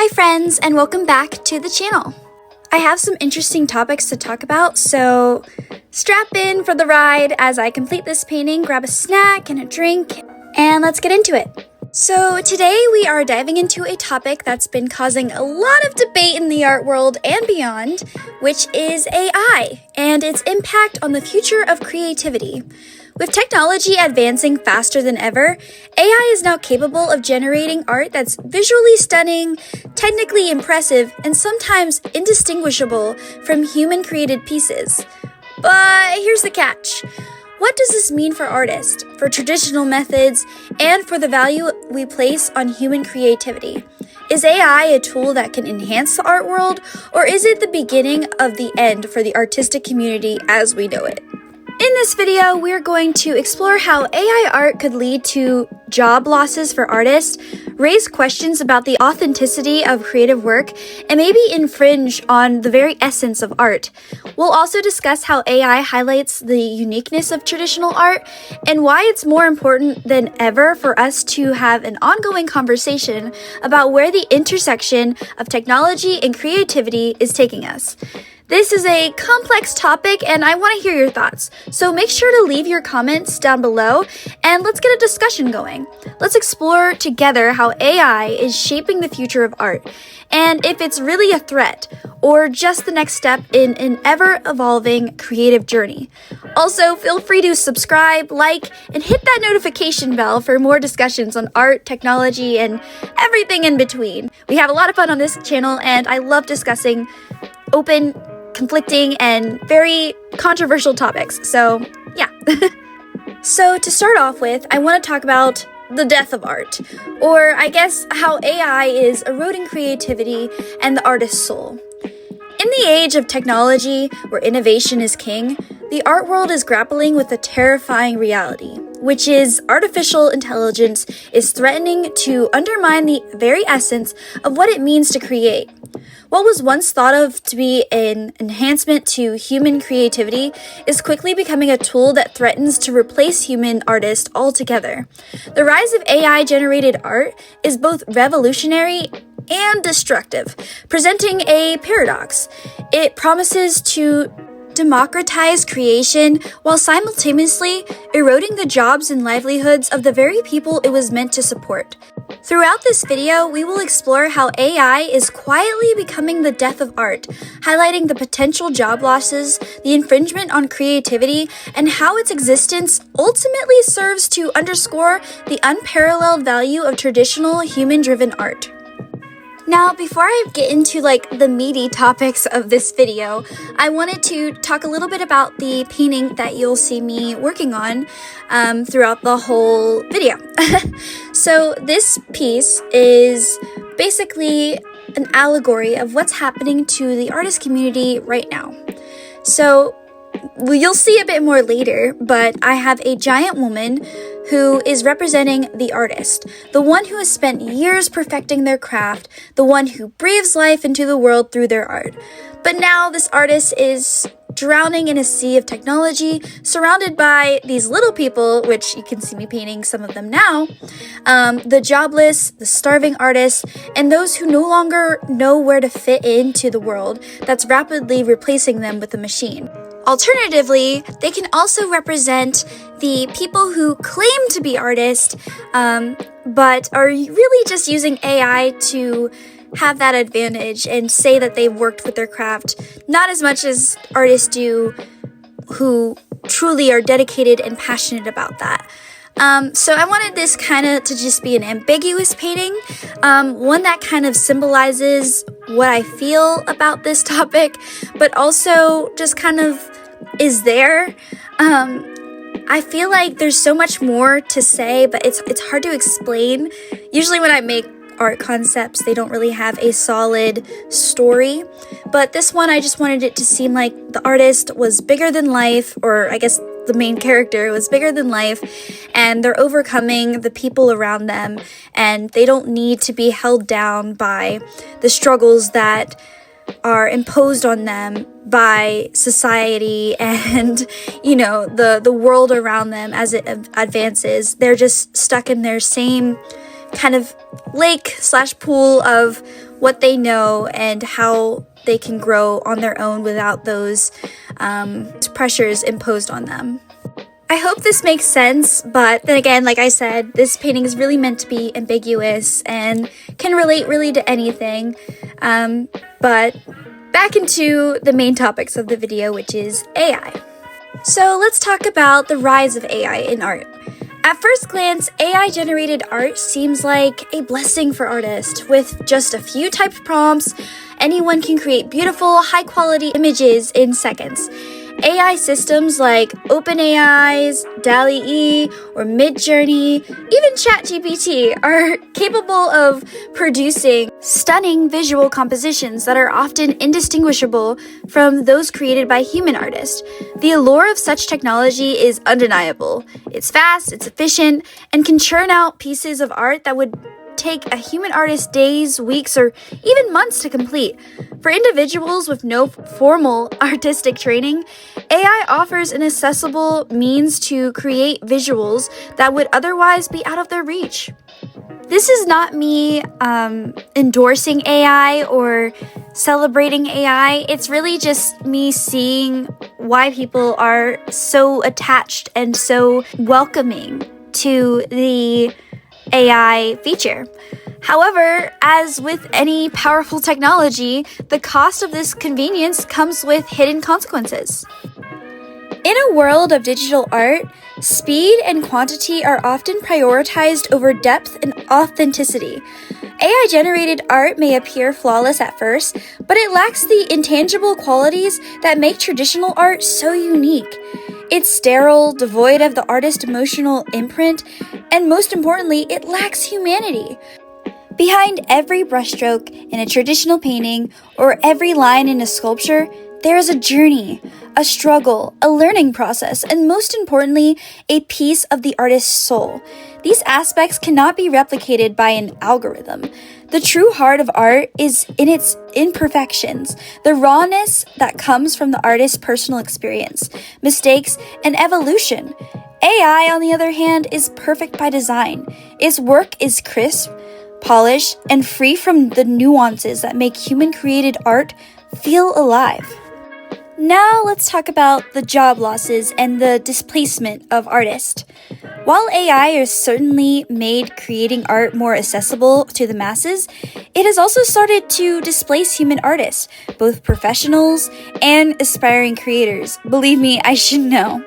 Hi friends, and welcome back to the channel. I have some interesting topics to talk about, so strap in for the ride as I complete this painting, grab a snack and a drink, and let's get into it. So today we are diving into a topic that's been causing a lot of debate in the art world and beyond, which is AI and its impact on the future of creativity. With technology advancing faster than ever, AI is now capable of generating art that's visually stunning, technically impressive, and sometimes indistinguishable from human-created pieces. But here's the catch. What does this mean for artists, for traditional methods, and for the value we place on human creativity? Is AI a tool that can enhance the art world, or is it the beginning of the end for the artistic community as we know it? In this video, we're going to explore how AI art could lead to job losses for artists, raise questions about the authenticity of creative work, and maybe infringe on the very essence of art. We'll also discuss how AI highlights the uniqueness of traditional art and why it's more important than ever for us to have an ongoing conversation about where the intersection of technology and creativity is taking us. This is a complex topic and I want to hear your thoughts, so make sure to leave your comments down below and let's get a discussion going. Let's explore together how AI is shaping the future of art and if it's really a threat or just the next step in an ever-evolving creative journey. Also, feel free to subscribe, like, and hit that notification bell for more discussions on art, technology, and everything in between. We have a lot of fun on this channel and I love discussing open, conflicting, and very controversial topics. So, yeah. So, to start off with, I want to talk about the death of art, or I guess how AI is eroding creativity and the artist's soul. In the age of technology, where innovation is king, the art world is grappling with a terrifying reality, which is artificial intelligence is threatening to undermine the very essence of what it means to create. What was once thought of to be an enhancement to human creativity is quickly becoming a tool that threatens to replace human artists altogether. The rise of AI-generated art is both revolutionary and destructive, presenting a paradox. It promises to democratize creation while simultaneously eroding the jobs and livelihoods of the very people it was meant to support. Throughout this video, we will explore how AI is quietly becoming the death of art, highlighting the potential job losses, the infringement on creativity, and how its existence ultimately serves to underscore the unparalleled value of traditional human-driven art. Now, before I get into the meaty topics of this video, I wanted to talk a little bit about the painting that you'll see me working on throughout the whole video. So this piece is basically an allegory of what's happening to the artist community right now. So you'll see a bit more later, but I have a giant woman who is representing the artist, the one who has spent years perfecting their craft, the one who breathes life into the world through their art. But now this artist is drowning in a sea of technology, surrounded by these little people, which you can see me painting some of them now, the jobless, the starving artists, and those who no longer know where to fit into the world that's rapidly replacing them with a machine. Alternatively, they can also represent the people who claim to be artists, but are really just using AI to have that advantage and say that they've worked with their craft, not as much as artists do who truly are dedicated and passionate about that. So I wanted this kind of to just be an ambiguous painting, one that kind of symbolizes what I feel about this topic, but also just kind of is there. I feel like there's so much more to say, but it's hard to explain. Usually when I make art concepts, they don't really have a solid story, but this one I just wanted it to seem like the artist was bigger than life, or I guess the main character was bigger than life, and they're overcoming the people around them, and they don't need to be held down by the struggles that are imposed on them by society and, the world around them as it advances. They're just stuck in their same kind of lake/pool of what they know and how they can grow on their own without those pressures imposed on them. I hope this makes sense, but then again, like I said, this painting is really meant to be ambiguous and can relate really to anything. But back into the main topics of the video, which is AI. So let's talk about the rise of AI in art. At first glance, AI-generated art seems like a blessing for artists. With just a few typed prompts, anyone can create beautiful, high-quality images in seconds. AI systems like OpenAI's DALL-E or Midjourney, even ChatGPT, are capable of producing stunning visual compositions that are often indistinguishable from those created by human artists. The allure of such technology is undeniable. It's fast, it's efficient, and can churn out pieces of art that would take a human artist days, weeks, or even months to complete. For individuals with no formal artistic training, AI offers an accessible means to create visuals that would otherwise be out of their reach. This is not me endorsing AI or celebrating AI. It's really just me seeing why people are so attached and so welcoming to the AI feature. However, as with any powerful technology, the cost of this convenience comes with hidden consequences. In a world of digital art, speed and quantity are often prioritized over depth and authenticity. AI-generated art may appear flawless at first, but it lacks the intangible qualities that make traditional art so unique. It's sterile, devoid of the artist's emotional imprint, and most importantly, it lacks humanity. Behind every brushstroke in a traditional painting or every line in a sculpture, there is a journey, a struggle, a learning process, and most importantly, a piece of the artist's soul. These aspects cannot be replicated by an algorithm. The true heart of art is in its imperfections, the rawness that comes from the artist's personal experience, mistakes, and evolution. AI, on the other hand, is perfect by design. Its work is crisp, polished, and free from the nuances that make human-created art feel alive. Now let's talk about the job losses and the displacement of artists. While AI has certainly made creating art more accessible to the masses, it has also started to displace human artists, both professionals and aspiring creators. Believe me, I should know.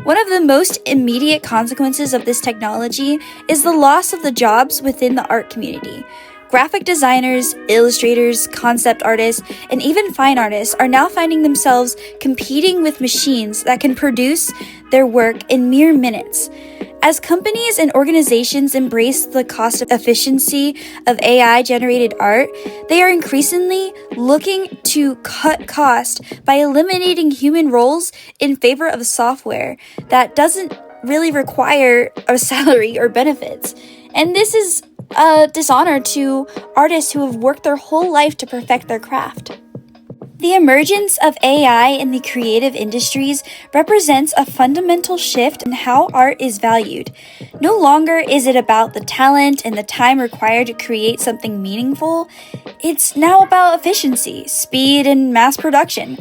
One of the most immediate consequences of this technology is the loss of the jobs within the art community. Graphic designers, illustrators, concept artists, and even fine artists are now finding themselves competing with machines that can produce their work in mere minutes. As companies and organizations embrace the cost efficiency of AI-generated art, they are increasingly looking to cut cost by eliminating human roles in favor of software that doesn't really require a salary or benefits. And this is a dishonor to artists who have worked their whole life to perfect their craft. The emergence of AI in the creative industries represents a fundamental shift in how art is valued. No longer is it about the talent and the time required to create something meaningful. It's now about efficiency, speed, and mass production.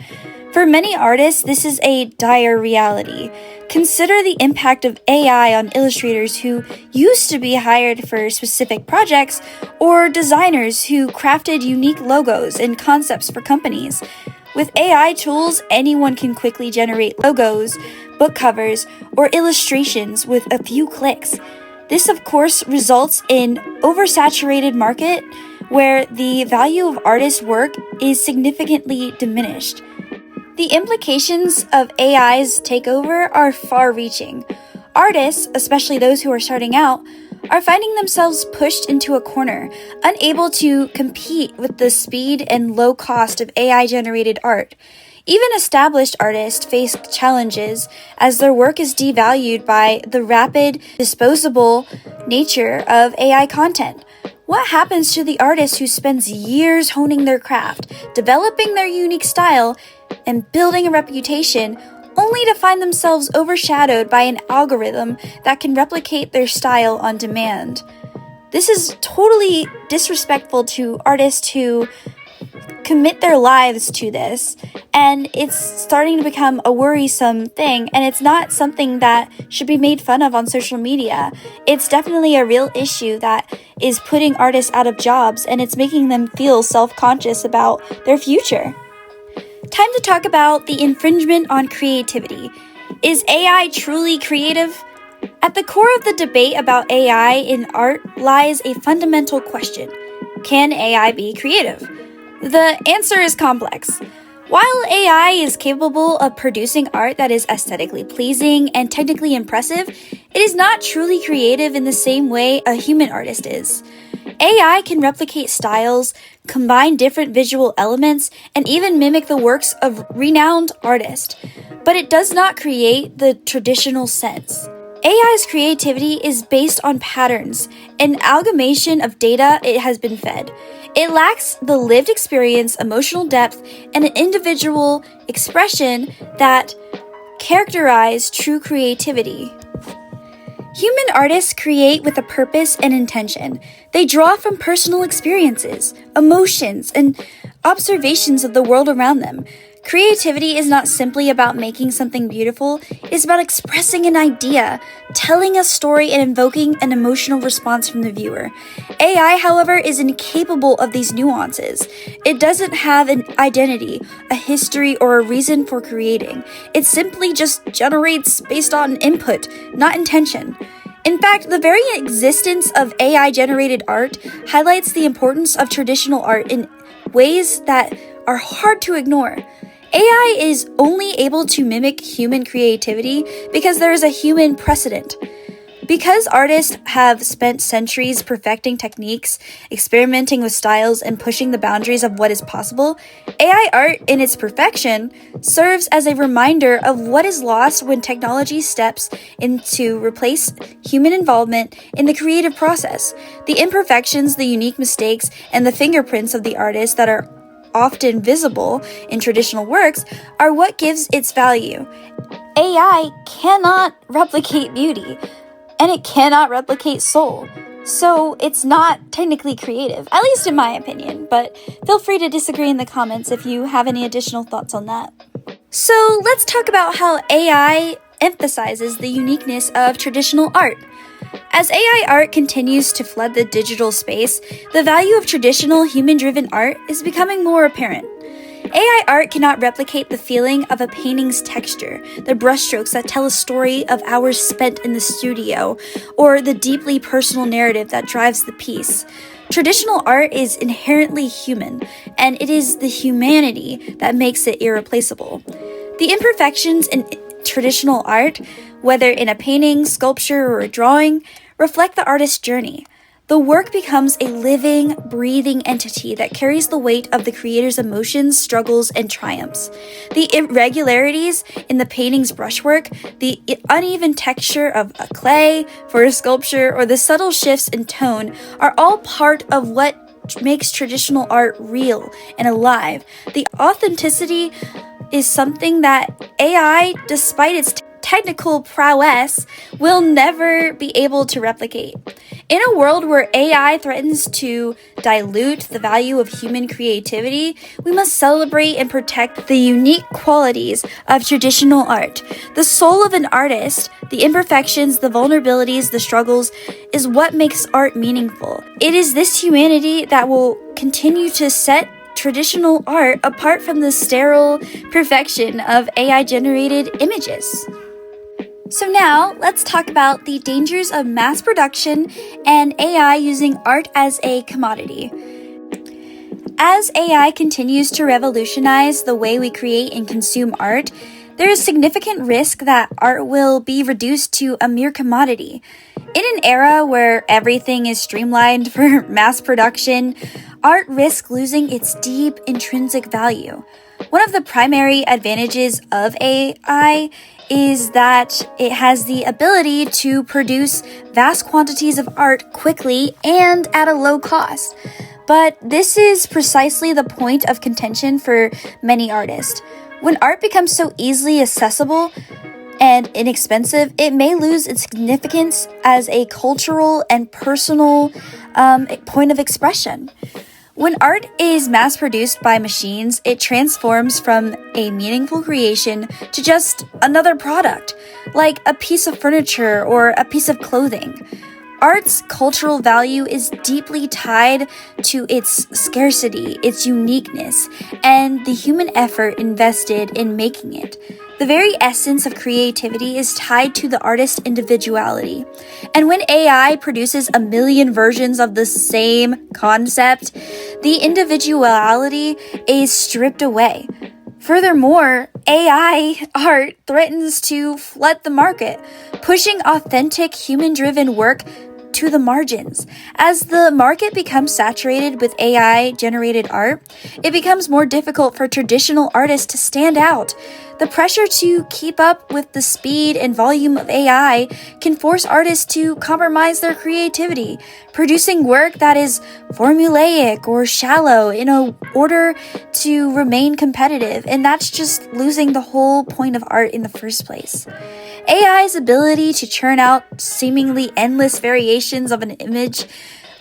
For many artists, this is a dire reality. Consider the impact of AI on illustrators who used to be hired for specific projects, or designers who crafted unique logos and concepts for companies. With AI tools, anyone can quickly generate logos, book covers, or illustrations with a few clicks. This, of course, results in an oversaturated market where the value of artists' work is significantly diminished. The implications of AI's takeover are far-reaching. Artists, especially those who are starting out, are finding themselves pushed into a corner, unable to compete with the speed and low cost of AI-generated art. Even established artists face challenges as their work is devalued by the rapid, disposable nature of AI content. What happens to the artist who spends years honing their craft, developing their unique style, and building a reputation, only to find themselves overshadowed by an algorithm that can replicate their style on demand? This is totally disrespectful to artists who commit their lives to this, and it's starting to become a worrisome thing, and it's not something that should be made fun of on social media. It's definitely a real issue that is putting artists out of jobs, and it's making them feel self-conscious about their future. Time to talk about the infringement on creativity. Is AI truly creative? At the core of the debate about AI in art lies a fundamental question: can AI be creative? The answer is complex. While AI is capable of producing art that is aesthetically pleasing and technically impressive, it is not truly creative in the same way a human artist is. AI can replicate styles, combine different visual elements, and even mimic the works of renowned artists, but it does not create the traditional sense. AI's creativity is based on patterns, an amalgamation of data it has been fed. It lacks the lived experience, emotional depth, and an individual expression that characterize true creativity. Human artists create with a purpose and intention. They draw from personal experiences, emotions, and observations of the world around them. Creativity is not simply about making something beautiful, it is about expressing an idea, telling a story, and invoking an emotional response from the viewer. AI, however, is incapable of these nuances. It doesn't have an identity, a history, or a reason for creating. It simply just generates based on input, not intention. In fact, the very existence of AI-generated art highlights the importance of traditional art in ways that are hard to ignore. AI is only able to mimic human creativity because there is a human precedent. Because artists have spent centuries perfecting techniques, experimenting with styles, and pushing the boundaries of what is possible, AI art in its perfection serves as a reminder of what is lost when technology steps in to replace human involvement in the creative process. The imperfections, the unique mistakes, and the fingerprints of the artist that are often visible in traditional works are what gives its value. AI cannot replicate beauty, and it cannot replicate soul. So it's not technically creative, at least in my opinion, but feel free to disagree in the comments if you have any additional thoughts on that. So let's talk about how AI emphasizes the uniqueness of traditional art. As AI art continues to flood the digital space, the value of traditional human-driven art is becoming more apparent. AI art cannot replicate the feeling of a painting's texture, the brushstrokes that tell a story of hours spent in the studio, or the deeply personal narrative that drives the piece. Traditional art is inherently human, and it is the humanity that makes it irreplaceable. The imperfections in traditional art, whether in a painting, sculpture, or a drawing, reflect the artist's journey. The work becomes a living, breathing entity that carries the weight of the creator's emotions, struggles, and triumphs. The irregularities in the painting's brushwork, the uneven texture of a clay for a sculpture, or the subtle shifts in tone are all part of what makes traditional art real and alive. The authenticity is something that AI, despite its technical prowess, will never be able to replicate. In a world where AI threatens to dilute the value of human creativity, we must celebrate and protect the unique qualities of traditional art. The soul of an artist, the imperfections, the vulnerabilities, the struggles, is what makes art meaningful. It is this humanity that will continue to set traditional art apart from the sterile perfection of AI-generated images. So now, let's talk about the dangers of mass production and AI using art as a commodity. As AI continues to revolutionize the way we create and consume art, there is significant risk that art will be reduced to a mere commodity. In an era where everything is streamlined for mass production, art risks losing its deep intrinsic value. One of the primary advantages of AI is that it has the ability to produce vast quantities of art quickly and at a low cost. But this is precisely the point of contention for many artists. When art becomes so easily accessible, and inexpensive, it may lose its significance as a cultural and personal point of expression. When art is mass-produced by machines, it transforms from a meaningful creation to just another product, like a piece of furniture or a piece of clothing. Art's cultural value is deeply tied to its scarcity, its uniqueness, and the human effort invested in making it. The very essence of creativity is tied to the artist's individuality. And when AI produces a million versions of the same concept, the individuality is stripped away. Furthermore, AI art threatens to flood the market, pushing authentic human-driven work to the margins. As the market becomes saturated with AI-generated art, it becomes more difficult for traditional artists to stand out. The pressure to keep up with the speed and volume of AI can force artists to compromise their creativity, producing work that is formulaic or shallow in order to remain competitive, and that's just losing the whole point of art in the first place. AI's ability to churn out seemingly endless variations of an image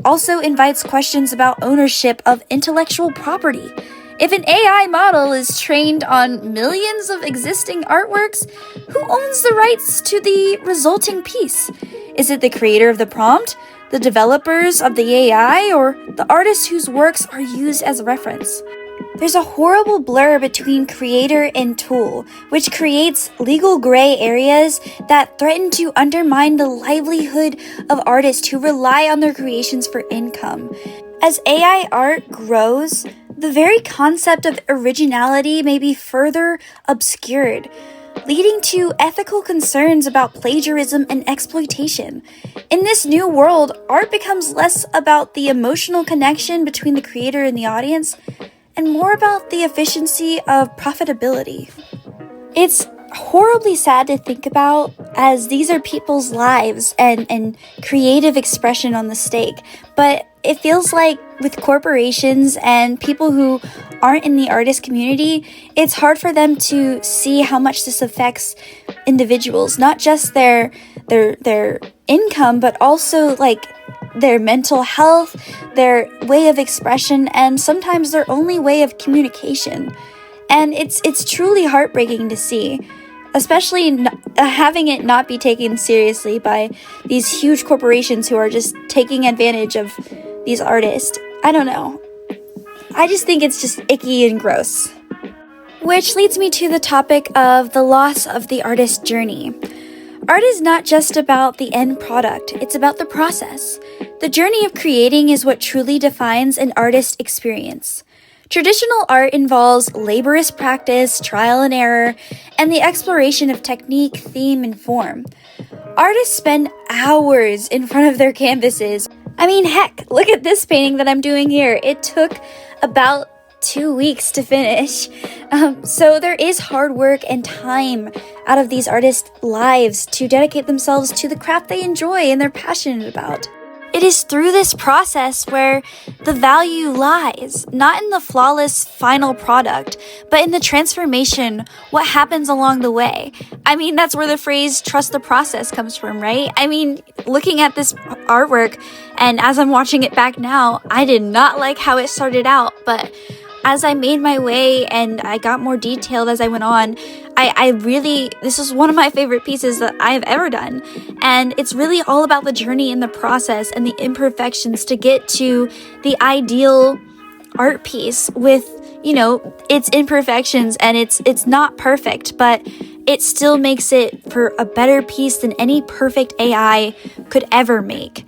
also invites questions about ownership of intellectual property. If an AI model is trained on millions of existing artworks, who owns the rights to the resulting piece? Is it the creator of the prompt, the developers of the AI, or the artists whose works are used as reference? There's a horrible blur between creator and tool, which creates legal gray areas that threaten to undermine the livelihood of artists who rely on their creations for income. As AI art grows, the very concept of originality may be further obscured, leading to ethical concerns about plagiarism and exploitation. In this new world, art becomes less about the emotional connection between the creator and the audience, and more about the efficiency of profitability. It's horribly sad to think about, as these are people's lives and creative expression on the stake, but it feels like with corporations and people who aren't in the artist community, it's hard for them to see how much this affects individuals, not just their income, but also like their mental health, their way of expression, and sometimes their only way of communication. And it's truly heartbreaking to see, especially having it not be taken seriously by these huge corporations who are just taking advantage of these artists. I don't know. I just think it's just icky and gross. Which leads me to the topic of the loss of the artist's journey. Art is not just about the end product, it's about the process. The journey of creating is what truly defines an artist's experience. Traditional art involves laborious practice, trial and error, and the exploration of technique, theme, and form. Artists spend hours in front of their canvases. I mean, heck, look at this painting that I'm doing here. It took about 2 weeks to finish. So there is hard work and time out of these artists' lives to dedicate themselves to the craft they enjoy and they're passionate about. It is through this process where the value lies, not in the flawless final product, but in the transformation, what happens along the way. I mean, that's where the phrase trust the process comes from, right? I mean, looking at this artwork, and as I'm watching it back now, I did not like how it started out, but as I made my way and I got more detailed as I went on, this is one of my favorite pieces that I have ever done. And it's really all about the journey and the process and the imperfections to get to the ideal art piece with, its imperfections, and it's not perfect, but it still makes it for a better piece than any perfect AI could ever make.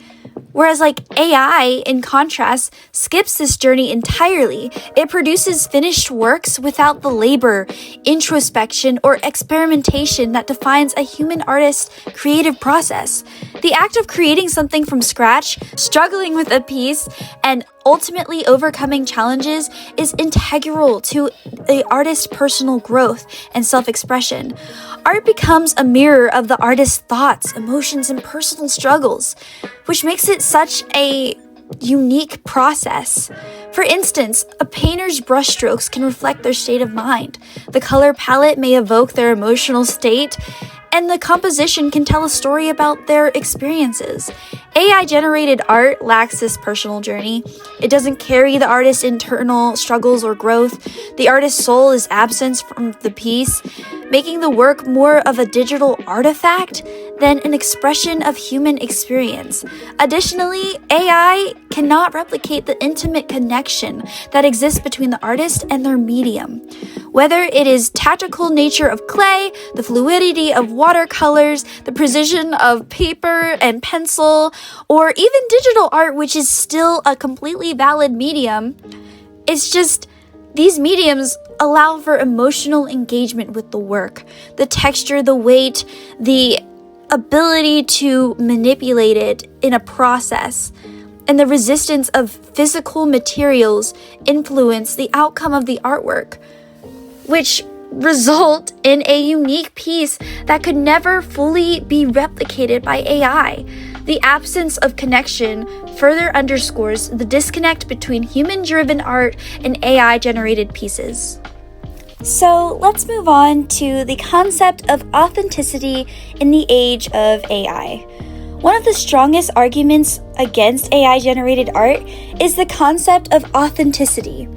Whereas AI, in contrast, skips this journey entirely. It produces finished works without the labor, introspection, or experimentation that defines a human artist's creative process. The act of creating something from scratch, struggling with a piece, and ultimately overcoming challenges is integral to the artist's personal growth and self-expression. Art becomes a mirror of the artist's thoughts, emotions, and personal struggles, which makes it such a unique process. For instance, a painter's brushstrokes can reflect their state of mind. The color palette may evoke their emotional state, and the composition can tell a story about their experiences. AI-generated art lacks this personal journey. It doesn't carry the artist's internal struggles or growth. The artist's soul is absent from the piece, making the work more of a digital artifact than an expression of human experience. Additionally, AI cannot replicate the intimate connection that exists between the artist and their medium. Whether it is tactical nature of clay, the fluidity of watercolors, the precision of paper and pencil, or even digital art, which is still a completely valid medium, it's just these mediums allow for emotional engagement with the work. The texture, the weight, the ability to manipulate it in a process, and the resistance of physical materials influence the outcome of the artwork, which result in a unique piece that could never fully be replicated by AI. The absence of connection further underscores the disconnect between human-driven art and AI-generated pieces. So let's move on to the concept of authenticity in the age of AI. One of the strongest arguments against AI-generated art is the concept of authenticity.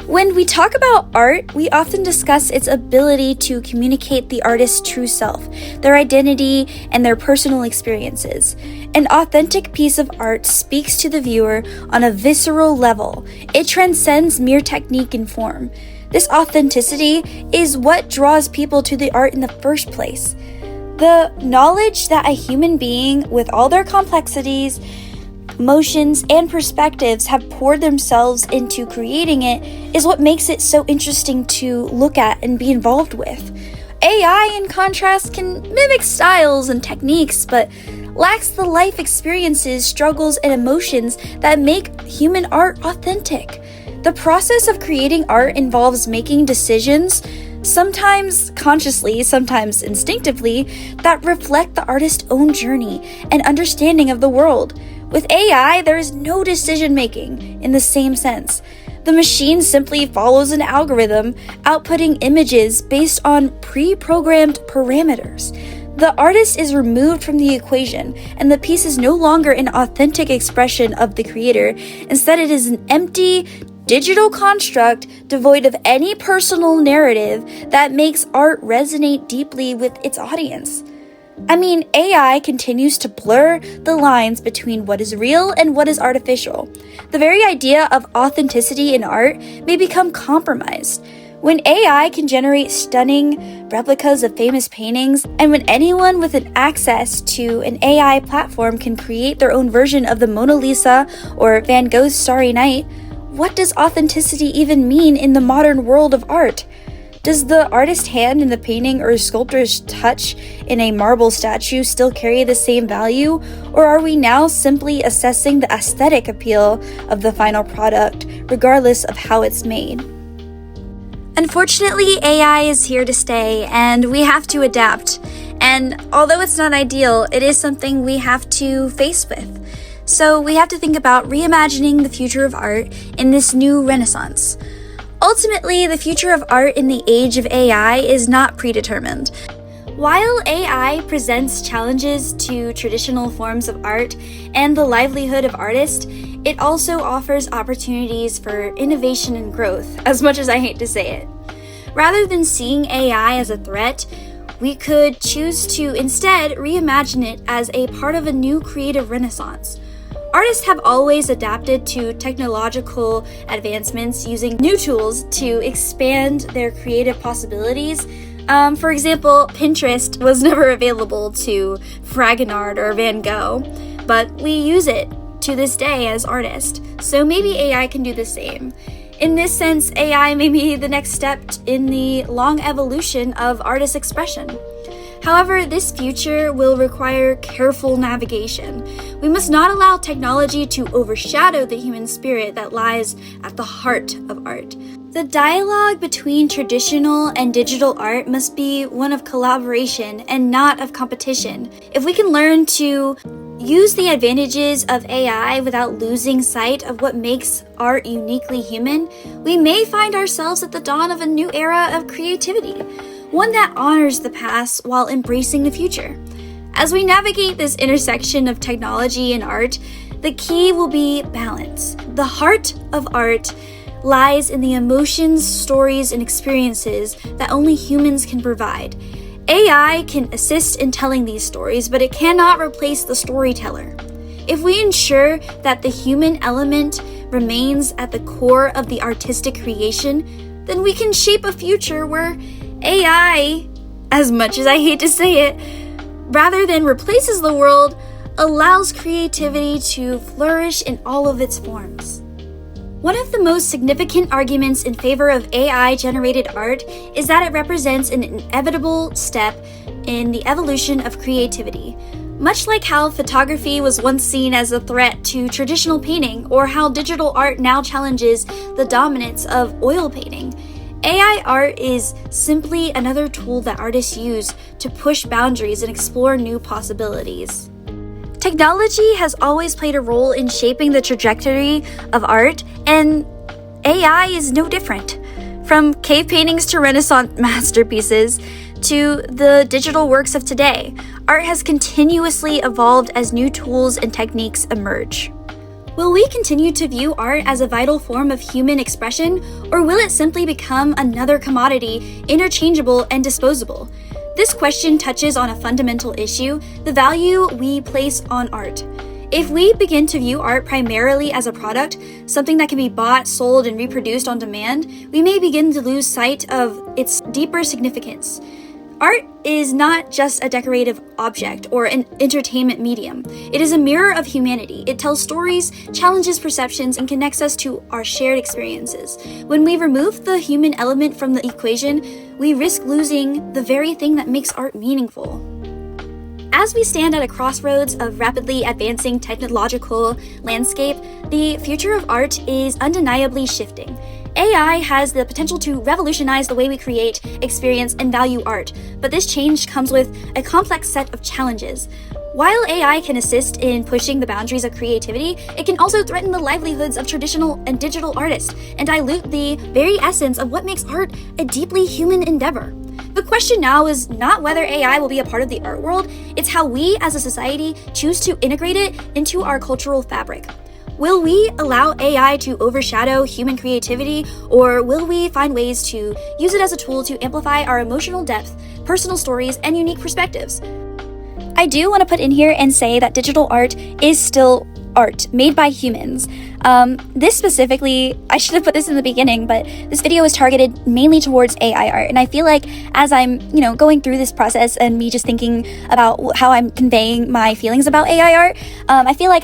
When we talk about art, we often discuss its ability to communicate the artist's true self, their identity, and their personal experiences. An authentic piece of art speaks to the viewer on a visceral level. It transcends mere technique and form. This authenticity is what draws people to the art in the first place. The knowledge that a human being, with all their complexities, emotions, and perspectives, have poured themselves into creating it is what makes it so interesting to look at and be involved with. AI, in contrast, can mimic styles and techniques, but lacks the life experiences, struggles, and emotions that make human art authentic. The process of creating art involves making decisions, sometimes consciously, sometimes instinctively, that reflect the artist's own journey and understanding of the world. With AI, there is no decision making in the same sense. The machine simply follows an algorithm, outputting images based on pre-programmed parameters. The artist is removed from the equation, and the piece is no longer an authentic expression of the creator. Instead, it is an empty, digital construct devoid of any personal narrative that makes art resonate deeply with its audience. I mean, AI continues to blur the lines between what is real and what is artificial. The very idea of authenticity in art may become compromised. When AI can generate stunning replicas of famous paintings, and when anyone with an access to an AI platform can create their own version of the Mona Lisa or Van Gogh's Starry Night, what does authenticity even mean in the modern world of art? Does the artist's hand in the painting or sculptor's touch in a marble statue still carry the same value, or are we now simply assessing the aesthetic appeal of the final product, regardless of how it's made? Unfortunately, AI is here to stay, and we have to adapt. And although it's not ideal, it is something we have to face with. So we have to think about reimagining the future of art in this new renaissance. Ultimately, the future of art in the age of AI is not predetermined. While AI presents challenges to traditional forms of art and the livelihood of artists, it also offers opportunities for innovation and growth, as much as I hate to say it. Rather than seeing AI as a threat, we could choose to instead reimagine it as a part of a new creative renaissance. Artists have always adapted to technological advancements using new tools to expand their creative possibilities. For example, Pinterest was never available to Fragonard or Van Gogh, but we use it to this day as artists, so maybe AI can do the same. In this sense, AI may be the next step in the long evolution of artist expression. However, this future will require careful navigation. We must not allow technology to overshadow the human spirit that lies at the heart of art. The dialogue between traditional and digital art must be one of collaboration and not of competition. If we can learn to use the advantages of AI without losing sight of what makes art uniquely human, we may find ourselves at the dawn of a new era of creativity. one that honors the past while embracing the future. As we navigate this intersection of technology and art, the key will be balance. The heart of art lies in the emotions, stories, and experiences that only humans can provide. AI can assist in telling these stories, but it cannot replace the storyteller. If we ensure that the human element remains at the core of the artistic creation, then we can shape a future where AI, as much as I hate to say it, rather than replaces the world, allows creativity to flourish in all of its forms. One of the most significant arguments in favor of AI-generated art is that it represents an inevitable step in the evolution of creativity. Much like how photography was once seen as a threat to traditional painting, or how digital art now challenges the dominance of oil painting, AI art is simply another tool that artists use to push boundaries and explore new possibilities. Technology has always played a role in shaping the trajectory of art, and AI is no different. From cave paintings to Renaissance masterpieces to the digital works of today, art has continuously evolved as new tools and techniques emerge. Will we continue to view art as a vital form of human expression, or will it simply become another commodity, interchangeable and disposable? This question touches on a fundamental issue: the value we place on art. If we begin to view art primarily as a product, something that can be bought, sold, and reproduced on demand, we may begin to lose sight of its deeper significance. Art is not just a decorative object or an entertainment medium. It is a mirror of humanity. It tells stories, challenges perceptions, and connects us to our shared experiences. When we remove the human element from the equation, we risk losing the very thing that makes art meaningful. As we stand at a crossroads of rapidly advancing technological landscape, the future of art is undeniably shifting. AI has the potential to revolutionize the way we create, experience, and value art, but this change comes with a complex set of challenges. While AI can assist in pushing the boundaries of creativity, it can also threaten the livelihoods of traditional and digital artists and dilute the very essence of what makes art a deeply human endeavor. The question now is not whether AI will be a part of the art world, it's how we as a society choose to integrate it into our cultural fabric. Will we allow AI to overshadow human creativity, or will we find ways to use it as a tool to amplify our emotional depth, personal stories, and unique perspectives? I do want to put in here and say that digital art is still art made by humans. This specifically, I should have put this in the beginning, but this video is targeted mainly towards AI art. And I feel like as I'm, going through this process and me just thinking about how I'm conveying my feelings about AI art, I feel like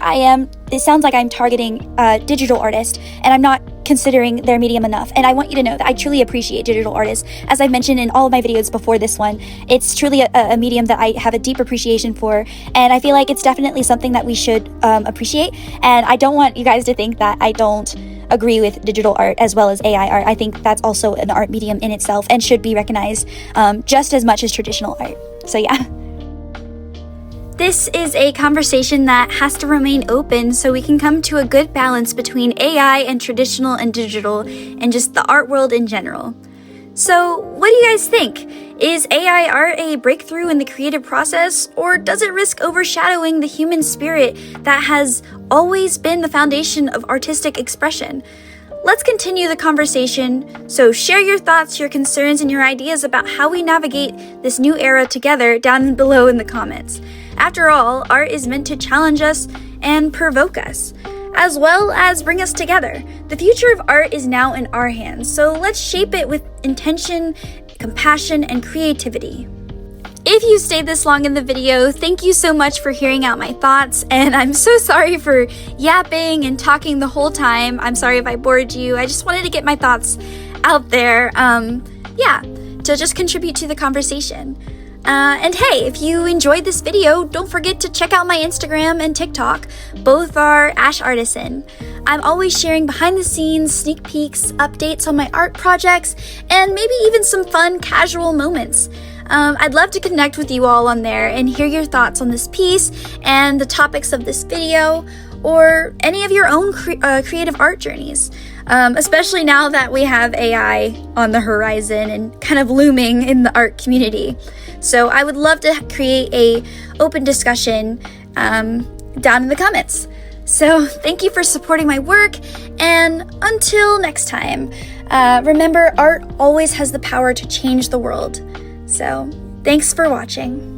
it sounds like I'm targeting digital artists, and I'm not considering their medium enough. And I want you to know that I truly appreciate digital artists. As I've mentioned in all of my videos before this one, it's truly a medium that I have a deep appreciation for, and I feel like it's definitely something that we should appreciate. And I don't want you guys to think that I don't agree with digital art as well as AI art. I think that's also an art medium in itself and should be recognized just as much as traditional art. So yeah. This is a conversation that has to remain open so we can come to a good balance between AI and traditional and digital and just the art world in general. So, what do you guys think? Is AI art a breakthrough in the creative process, or does it risk overshadowing the human spirit that has always been the foundation of artistic expression? Let's continue the conversation, so share your thoughts, your concerns, and your ideas about how we navigate this new era together down below in the comments. After all, art is meant to challenge us and provoke us, as well as bring us together. The future of art is now in our hands, so let's shape it with intention, compassion, and creativity. If you stayed this long in the video, thank you so much for hearing out my thoughts, and I'm so sorry for yapping and talking the whole time. I'm sorry if I bored you. I just wanted to get my thoughts out there, to just contribute to the conversation. And hey, if you enjoyed this video, don't forget to check out my Instagram and TikTok. Both are Ash Artisan. I'm always sharing behind the scenes, sneak peeks, updates on my art projects, and maybe even some fun casual moments. I'd love to connect with you all on there and hear your thoughts on this piece and the topics of this video, or any of your own creative art journeys, especially now that we have AI on the horizon and kind of looming in the art community. So I would love to create a open discussion down in the comments. So thank you for supporting my work, and until next time, remember, art always has the power to change the world. So thanks for watching.